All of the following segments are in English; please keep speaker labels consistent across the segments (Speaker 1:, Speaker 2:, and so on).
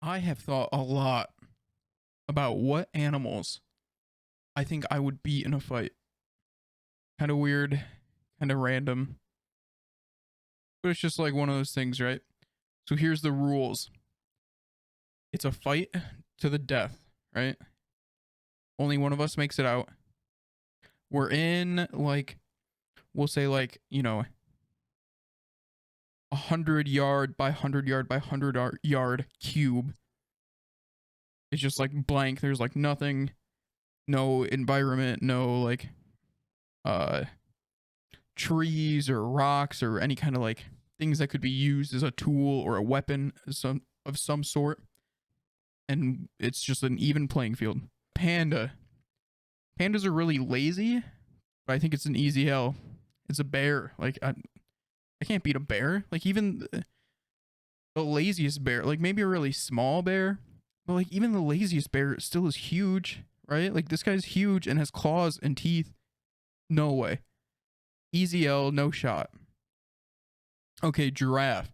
Speaker 1: I have thought a lot about what animals I think I would beat in a fight. Kind of weird, kind of random, but it's just like one of those things, right? So here's the rules. It's a fight to the death, right? Only one of us makes it out. We're in like we'll say like, 100 yard by 100 yard by 100 yard cube. It's just like blank. There's like nothing, no environment, no like uh trees or rocks or any kind of like things that could be used as a tool or a weapon of some sort. And it's just an even playing field. Pandas are really lazy, but I think it's an easy L. It's a bear. Like I can't beat a bear. Like even the laziest bear, like maybe a really small bear, but like even the laziest bear still is huge, right? Like this guy's huge and has claws and teeth. No way. Easy L, no shot. Okay, giraffe.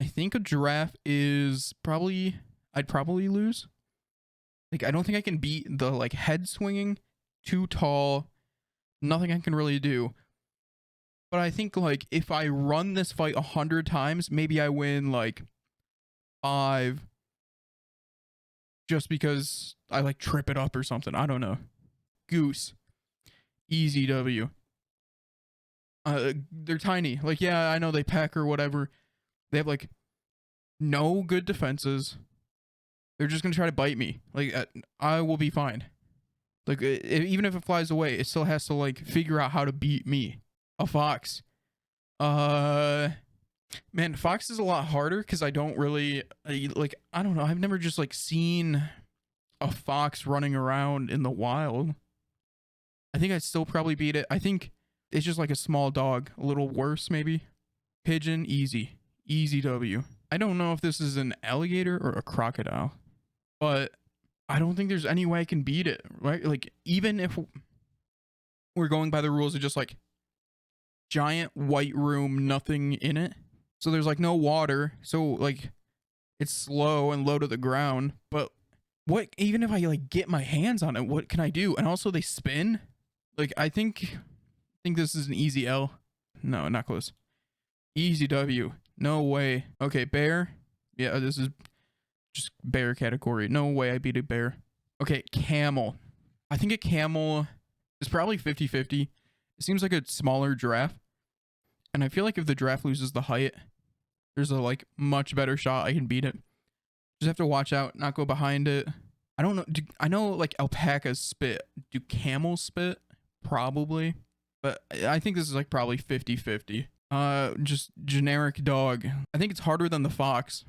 Speaker 1: I think a giraffe is probably I'd probably lose. Like I don't think I can beat the like head swinging, too tall, nothing I can really do. But I think like if I run this fight 100 times, maybe I win like 5 just because I like trip it up or something. I don't know. Goose. Easy W. They're tiny. Like yeah, I know they peck or whatever. They have like no good defenses. They're just gonna try to bite me. Like I will be fine. Like even if it flies away, it still has to like figure out how to beat me. A fox. Man, fox is a lot harder because I don't really like. I don't know. I've never just like seen a fox running around in the wild. I think I'd still probably beat it. I think it's just like a small dog, a little worse maybe. Pigeon, easy W. I don't know if this is an alligator or a crocodile, but I don't think there's any way I can beat it, right? Like even if we're going by the rules of just like giant white room, nothing in it. So there's like no water. So like it's slow and low to the ground. But what even if I like get my hands on it, what can I do? And also they spin. Like I think this is an easy L. No, not close. Easy W. No way. Okay, bear. Yeah, this is just bear category. No way I beat a bear. Okay, camel. I think a camel is probably 50-50. It seems like a smaller giraffe. And I feel like if the giraffe loses the height, there's a like much better shot I can beat it. Just have to watch out, not go behind it. I don't know. I know like alpacas spit. Do camels spit? Probably. But I think this is like probably 50-50. Just generic dog. I think it's harder than the fox.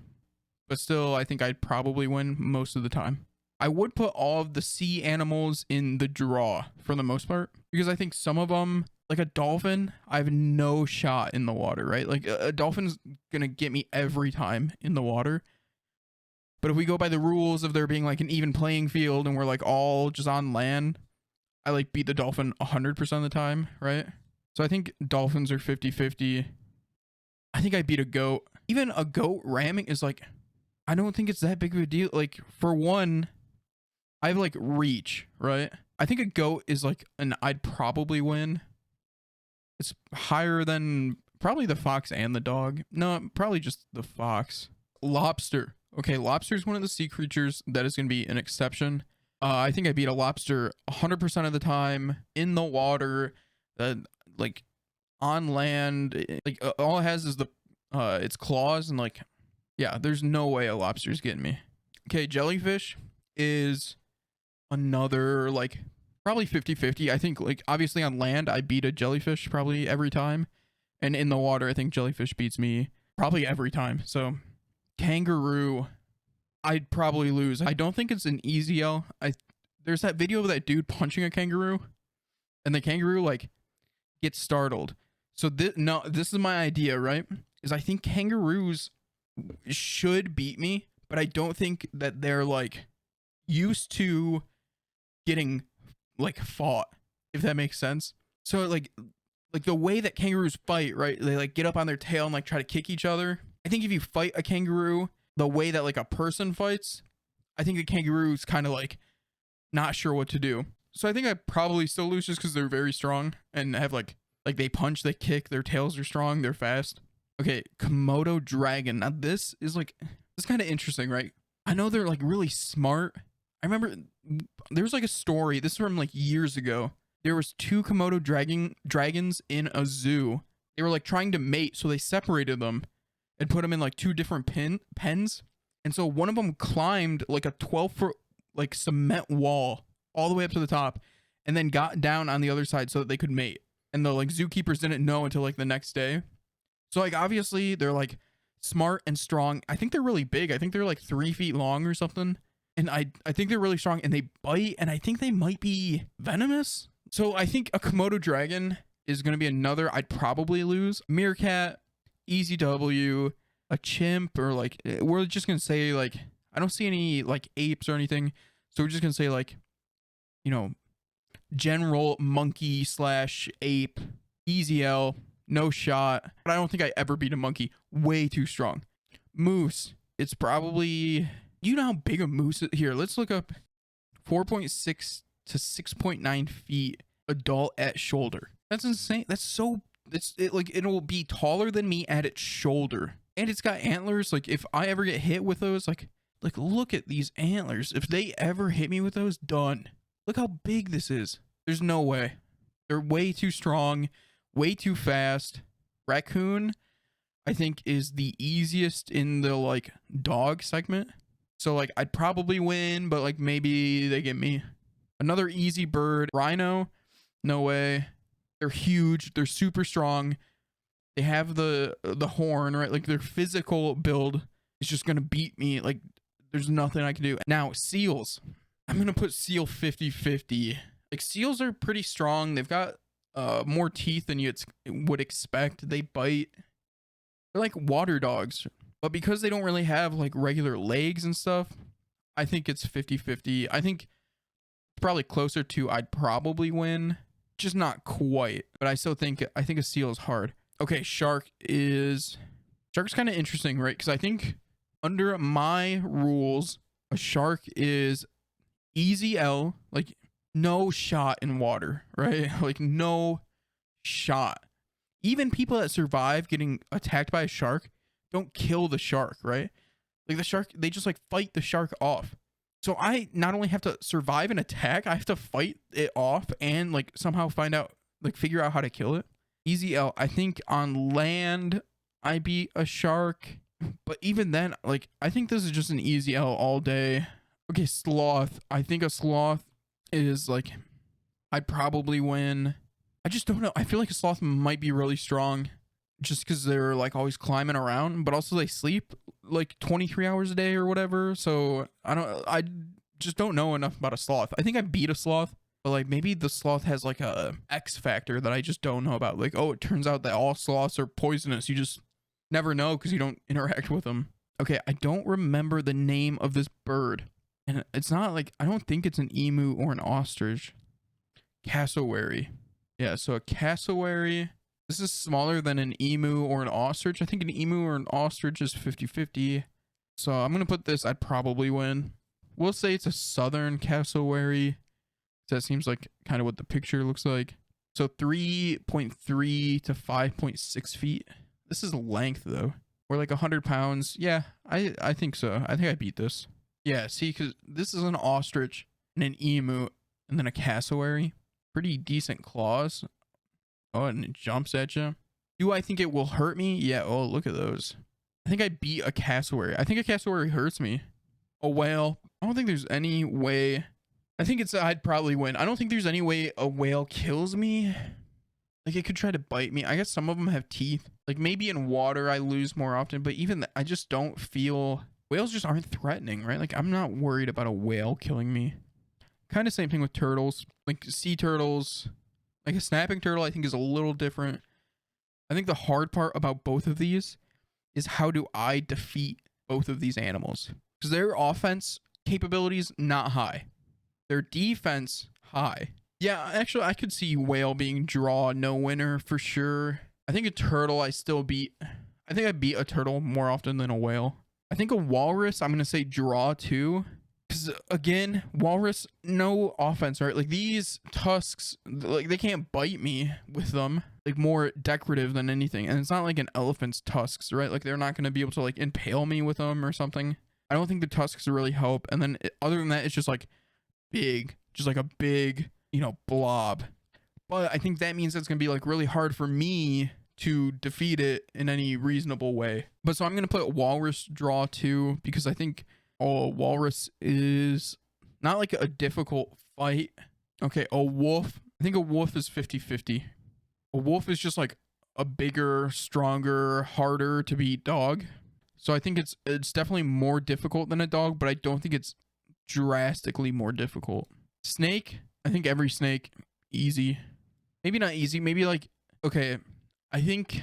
Speaker 1: But still, I think I'd probably win most of the time. I would put all of the sea animals in the draw for the most part. Because I think some of them, like a dolphin, I have no shot in the water, right? Like a dolphin's gonna get me every time in the water. But if we go by the rules of there being like an even playing field and we're like all just on land, I like beat the dolphin 100% of the time, right? So I think dolphins are 50-50. I think I beat a goat. Even a goat ramming is like, I don't think it's that big of a deal. Like for one, I have like reach, right? I think a goat is like I'd probably win. It's higher than probably the fox and the dog. No, probably just the fox. Lobster. Okay, lobster is one of the sea creatures that is going to be an exception. I think I beat a lobster 100% of the time in the water, like on land. Like all it has is the its claws and like, yeah, there's no way a lobster's getting me. Okay, jellyfish is another like probably 50-50. I think like obviously on land I beat a jellyfish probably every time, and in the water I think jellyfish beats me probably every time. So kangaroo, I'd probably lose. I don't think it's an easy L. There's that video of that dude punching a kangaroo and the kangaroo like gets startled. So this is my idea, right? Is I think kangaroos should beat me, but I don't think that they're like used to getting like fought, if that makes sense. So like the way that kangaroos fight, right? They like get up on their tail and like try to kick each other. I think if you fight a kangaroo the way that like a person fights, I think the kangaroo's kind of like not sure what to do. So I think I probably still lose just because they're very strong and have like they punch, they kick, their tails are strong, they're fast. Okay, Komodo dragon. Now this is like this kind of interesting, right? I know they're like really smart. I remember there's like a story. This is from like years ago. There was two Komodo dragons in a zoo. They were like trying to mate, so they separated them and put them in like two different pens. And so one of them climbed like a 12-foot like cement wall all the way up to the top, and then got down on the other side so that they could mate. And the like zookeepers didn't know until like the next day. So like obviously they're like smart and strong. I think they're really big. I think they're like 3 feet long or something. And I think they're really strong and they bite, and I think they might be venomous. So I think a Komodo dragon is going to be another I'd probably lose. Meerkat, easy W, a chimp, or like we're just going to say like I don't see any like apes or anything. So we're just going to say like, you know, general monkey / ape, easy L, no shot. But I don't think I ever beat a monkey. Way too strong. Moose, it's probably, you know how big a moose is? Here, let's look up 4.6 to 6.9 feet adult at shoulder. That's insane. That's so, like it'll be taller than me at its shoulder. And it's got antlers. Like if I ever get hit with those, like look at these antlers. If they ever hit me with those, done. Look how big this is. There's no way. They're way too strong, way too fast. Raccoon, I think, is the easiest in the like dog segment. So like I'd probably win, but like maybe they get me. Another easy bird. Rhino, no way. They're huge. They're super strong. They have the horn, right? Like their physical build is just gonna beat me. Like there's nothing I can do. Now seals. I'm gonna put seal 50-50. Like seals are pretty strong. They've got more teeth than you would expect. They bite. They're like water dogs. But because they don't really have like regular legs and stuff, I think it's 50-50. I think probably closer to I'd probably win. Just not quite. But I think a seal is hard. Okay, shark's kind of interesting, right? Because I think under my rules, a shark is easy L, like no shot in water, right? Like no shot. Even people that survive getting attacked by a shark don't kill the shark, right? Like the shark, they just like fight the shark off. So I not only have to survive an attack, I have to fight it off and like somehow figure out how to kill it. Easy L. I think on land I beat a shark, but even then, like I think this is just an easy L all day. Okay, sloth. I think a sloth is like I'd probably win. I just don't know. I feel like a sloth might be really strong just because they're like always climbing around, but also they sleep like 23 hours a day or whatever. So I just don't know enough about a sloth. I think I beat a sloth, but like maybe the sloth has like a X factor that I just don't know about. Like, oh, it turns out that all sloths are poisonous. You just never know because you don't interact with them. Okay, I don't remember the name of this bird. And it's not like, I don't think it's an emu or an ostrich. Cassowary. Yeah, so a cassowary. This is smaller than an emu or an ostrich. I think an emu or an ostrich is 50-50. So I'm going to put this, I'd probably win. We'll say it's a southern cassowary. That seems like kind of what the picture looks like. So 3.3 to 5.6 feet. This is length though. Or like 100 pounds. Yeah, I think so. I think I beat this. Yeah, see, because this is an ostrich and an emu and then a cassowary. Pretty decent claws. Oh, and it jumps at you. Do I think it will hurt me? Yeah, oh, look at those. I think I beat a cassowary. I think a cassowary hurts me. A whale. I don't think there's any way. I think I'd probably win. I don't think there's any way a whale kills me. Like it could try to bite me. I guess some of them have teeth. Like maybe in water I lose more often, but even I just don't feel... Whales just aren't threatening, right? Like I'm not worried about a whale killing me. Kind of same thing with turtles. Like sea turtles, like a snapping turtle I think is a little different. I think the hard part about both of these is how do I defeat both of these animals? Because their offense capabilities not high. Their defense high. Yeah, actually I could see whale being draw no winner for sure. I think a turtle I still beat. I think I beat a turtle more often than a whale. I think a walrus, I'm going to say draw 2. Because again, walrus, no offense, right? Like these tusks, like they can't bite me with them. Like more decorative than anything. And it's not like an elephant's tusks, right? Like they're not going to be able to like impale me with them or something. I don't think the tusks really help. And then other than that, it's just like big, just like a big, you know, blob. But I think that means it's going to be like really hard for me to defeat it in any reasonable way. But so I'm going to put walrus draw 2 because I think walrus is not like a difficult fight. Okay, a wolf. I think a wolf is 50-50. A wolf is just like a bigger, stronger, harder to beat dog. So I think it's definitely more difficult than a dog, but I don't think it's drastically more difficult. Snake, I think every snake easy. Maybe not easy, maybe like, okay, I think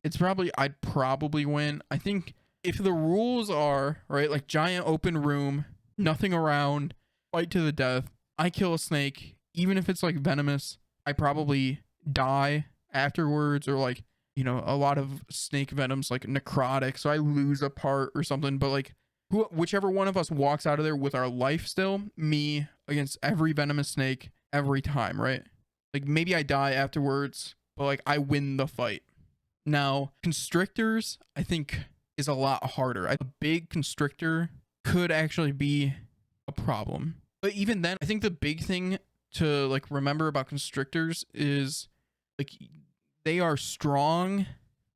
Speaker 1: I'd probably win. I think if the rules are, right, like giant open room, nothing around, fight to the death, I kill a snake, even if it's like venomous, I probably die afterwards, or like, you know, a lot of snake venom's like necrotic, so I lose a part or something, but like whichever one of us walks out of there with our life still, me against every venomous snake every time, right? Like maybe I die afterwards, but like I win the fight. Now, constrictors, I think is a lot harder. A big constrictor could actually be a problem. But even then, I think the big thing to like remember about constrictors is like they are strong.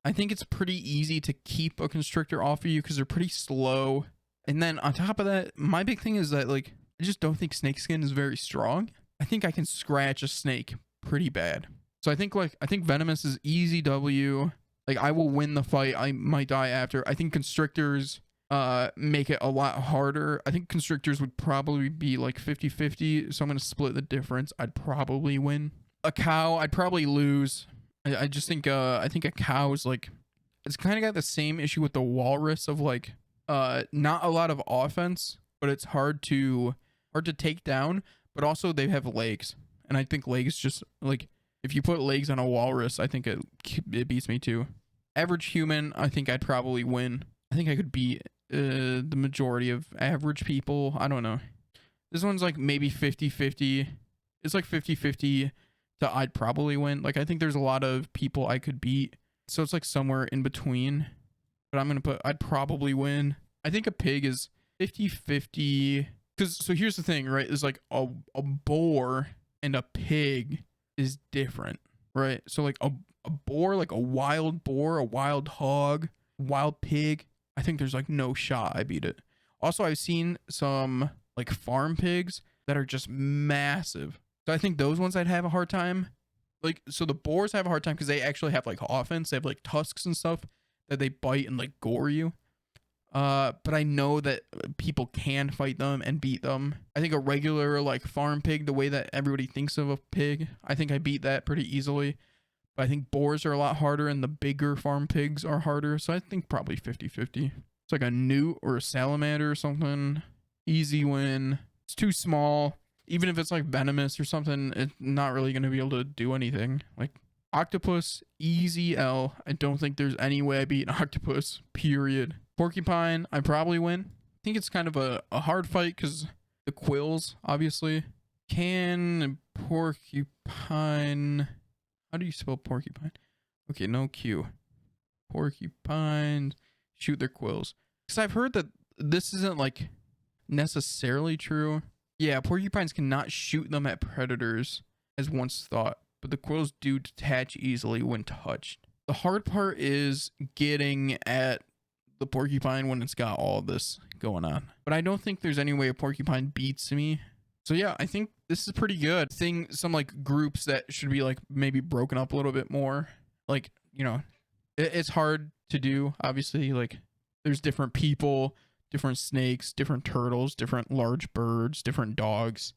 Speaker 1: I think it's pretty easy to keep a constrictor off of you because they're pretty slow. And then on top of that, my big thing is that like I just don't think snakeskin is very strong. I think I can scratch a snake pretty bad. So I think venomous is easy W. Like I will win the fight. I might die after. I think constrictors make it a lot harder. I think constrictors would probably be like 50-50. So I'm going to split the difference. I'd probably win. A cow, I'd probably lose. I just think I think a cow is like, it's kind of got the same issue with the walrus of like not a lot of offense, but it's hard to take down, but also they have legs. And I think legs just like, if you put legs on a walrus, I think it beats me too. Average human, I think I'd probably win. I think I could beat the majority of average people. I don't know. This one's like maybe 50-50. It's like 50-50 to I'd probably win. Like I think there's a lot of people I could beat. So it's like somewhere in between. But I'm going to put I'd probably win. I think a pig is 50-50. So here's the thing, right? There's like a boar and a pig is different, right? So like a boar, like a wild boar, a wild hog, wild pig, I think there's like no shot I beat it. Also, I've seen some like farm pigs that are just massive. So I think those ones I'd have a hard time. Like, so the boars have a hard time because they actually have like offense. They have like tusks and stuff that they bite and like gore you. But I know that people can fight them and beat them. I think a regular like farm pig, the way that everybody thinks of a pig, I think I beat that pretty easily. But I think boars are a lot harder and the bigger farm pigs are harder. So I think probably 50-50. It's like a newt or a salamander or something. Easy win. It's too small. Even if it's like venomous or something, it's not really going to be able to do anything. Like octopus, easy L. I don't think there's any way I beat an octopus, period. Porcupine, I probably win. I think it's kind of a hard fight because the quills, obviously. Can porcupine... How do you spell porcupine? Okay, no Q. Porcupines shoot their quills. Because I've heard that this isn't like necessarily true. Yeah, porcupines cannot shoot them at predators as once thought, but the quills do detach easily when touched. The hard part is getting at the porcupine when it's got all this going on. But I don't think there's any way a porcupine beats me. So yeah, I think this is pretty good. Some like groups that should be like maybe broken up a little bit more. Like, you know, it's hard to do. Obviously, like there's different people, different snakes, different turtles, different large birds, different dogs,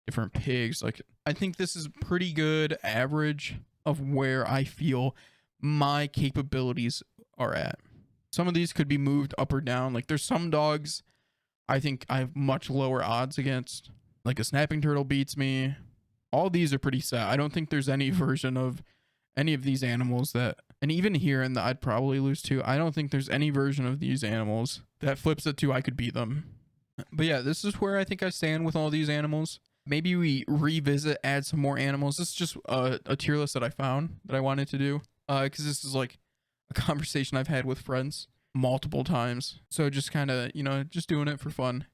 Speaker 1: different pigs. Like I think this is pretty good average of where I feel my capabilities are at. Some of these could be moved up or down. Like there's some dogs I think I have much lower odds against. Like a snapping turtle beats me. All these are pretty set. I don't think there's any version of any of these animals that And even here in the I'd probably lose to, I don't think there's any version of these animals that flips it to I could beat them. But yeah, this is where I think I stand with all these animals. Maybe we revisit, add some more animals. This is just a tier list that I found that I wanted to do. Because this is like a conversation I've had with friends multiple times. So just kind of, you know, just doing it for fun.